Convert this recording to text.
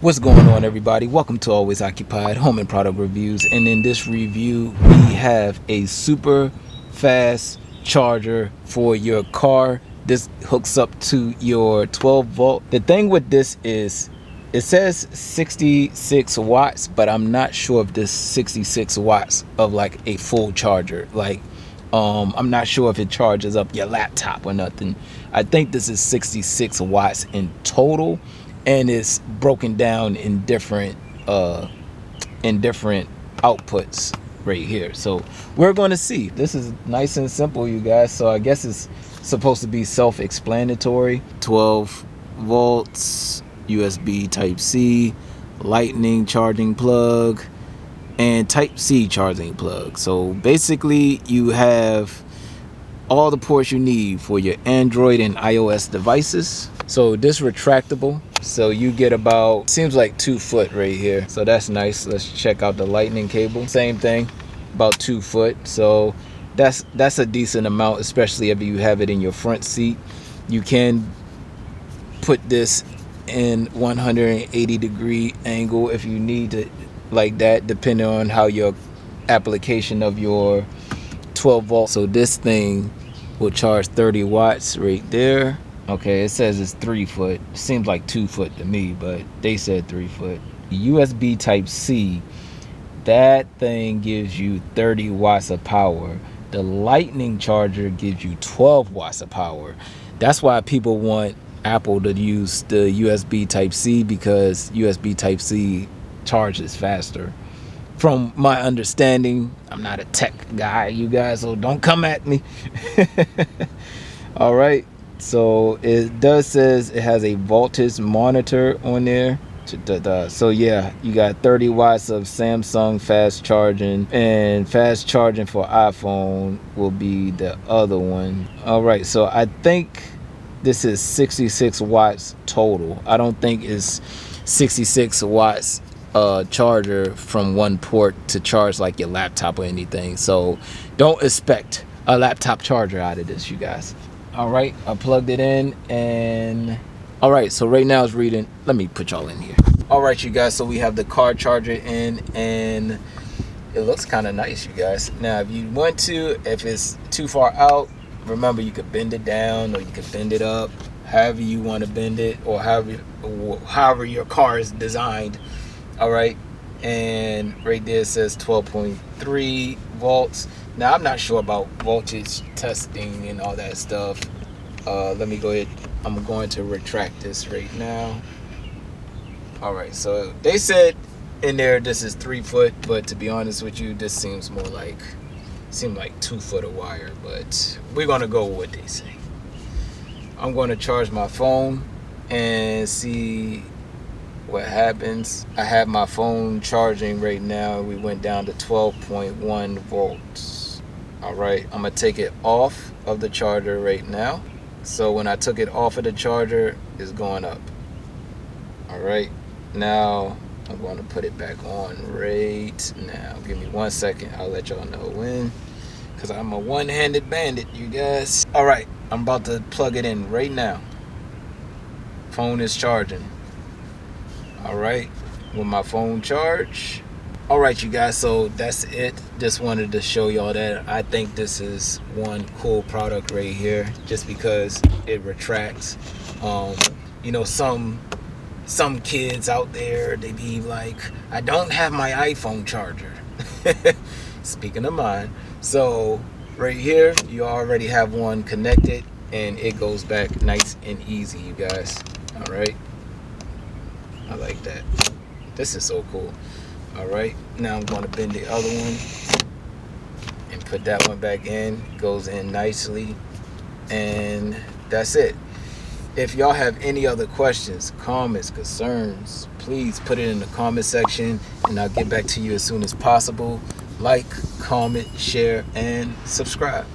What's going on, everybody? Welcome to Always Occupied Home and Product Reviews. And in this review, we have a super fast charger for your car. This hooks up to your 12 volt. The thing with this is it says 66 watts, but I'm not sure if this 66 watts of like a full charger. I'm not sure if it charges up your laptop or nothing. I think this is 66 watts in total, and it's broken down in different outputs right here. So we're going to see. This is nice and simple, you guys. So I guess it's supposed to be self-explanatory. 12 volts, USB type C, lightning charging plug, and type C charging plug. So basically you have all the ports you need for your Android and iOS devices. So this retractable, so you get about, seems like 2 foot right here. So that's nice. Let's check out the lightning cable. Same thing, about 2 foot. So that's a decent amount, especially if you have it in your front seat. You can put this in 180-degree angle if you need to, like that, depending on how your application of your 12 volt. So this thing will charge 30 watts right there. Okay, it says it's 3 foot. Seems like 2 foot to me, but they said 3 foot. USB type C, that thing gives you 30 watts of power. The lightning charger gives you 12 watts of power. That's why people want Apple to use the USB type C, because USB type C charges faster. From my understanding, I'm not a tech guy, you guys, so don't come at me. All right, so it does says it has a voltage monitor on there. So yeah, you got 30 watts of Samsung fast charging, and fast charging for iPhone will be the other one. All right, so I think this is 66 watts total. I don't think it's 66 watts charger from one port to charge like your laptop or anything. So don't expect a laptop charger out of this, you guys. All right, I plugged it in, and all right, so right now it's reading. Let me put y'all in here. All right, you guys, so we have the car charger in, and it looks kind of nice, you guys. Now if you want to, if it's too far out, remember you could bend it down or you could bend it up, however you want to bend it, or however your car is designed. All right, and right there it says 12.3 volts. Now I'm not sure about voltage testing and all that stuff. Let me go ahead. I'm going to retract this right now. All right, so they said in there this is 3 foot, but to be honest with you, this seems more like 2 foot of wire, but we're gonna go with what they say. I'm going to charge my phone and see what happens. I have my phone charging right now. We went down to 12.1 volts. All right, I'm gonna take it off of the charger right now. So when I took it off of the charger, it's going up. All right, now I'm going to put it back on right now. Give me 1 second, I'll let y'all know when, because I'm a one-handed bandit, you guys. All right, I'm about to plug it in right now. Phone is charging. All right, with my phone charge. All right, you guys, so that's it. Just wanted to show y'all that. I think this is one cool product right here, just because it retracts. You know, some kids out there, they be like, I don't have my iPhone charger. Speaking of mine. So right here, you already have one connected, and it goes back nice and easy, you guys. All right, I like that. This is so cool. All right, now I'm going to bend the other one and put that one back in. Goes in nicely, and that's it. If y'all have any other questions, comments, concerns, please put it in the comment section, and I'll get back to you as soon as possible. Like, comment, share, and subscribe.